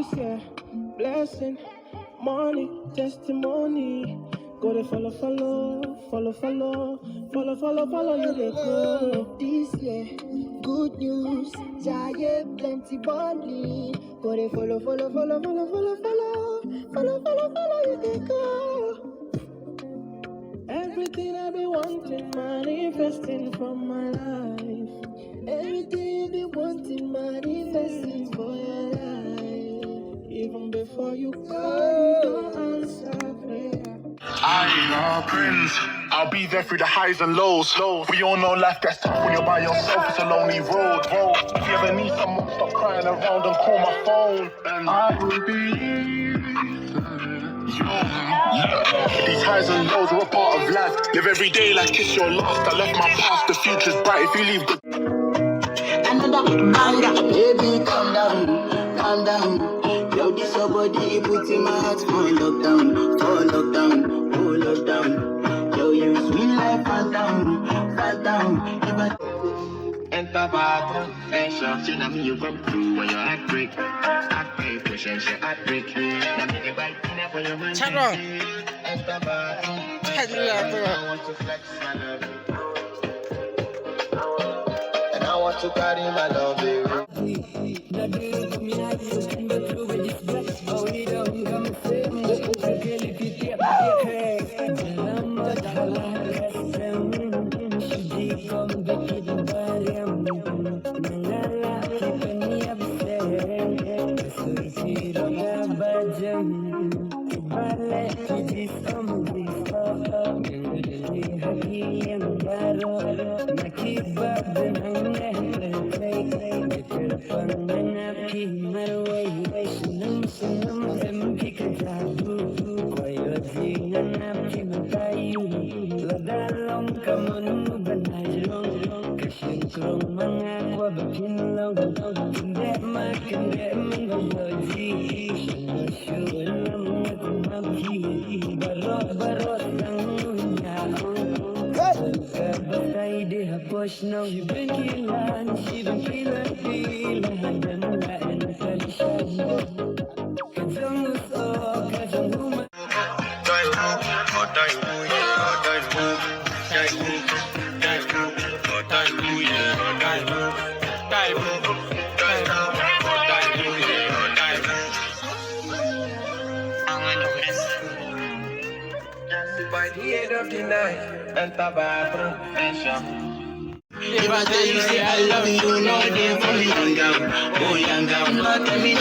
This year, blessing, money, testimony. Go to follow, you dey go. This year, good news, giant plenty money. Go to follow, you dey go. Everything I've been wanting, manifesting from my life. Everything you've been wanting, manifesting for your life. Even before you call, you don't answer prayer. I am Prince. I'll be there through the highs and lows. We all know life gets tough when you're by yourself. It's a lonely road. If you ever need someone, stop crying around and call my phone. And I will be. These highs and lows are a part of life. Live every day like it's your last. I left my past, the future's bright if you leave the... Another banger, baby, calm down. Yo, this your body, put in my heart for lockdown. Yo, you sweet life, fat down. If I enter bathroom, fresh up, you know me, you come through when your heart break, push and shit, heart break. Now me the bite for your man. Enter bathroom, I want to flex my love. And I want to carry my love, baby. Now you've been killing, she been feeling, by the end of the night, enter bathroom and shop. If I tell you say I love you, no day for me, young girl. Oh, young girl, no tell me no.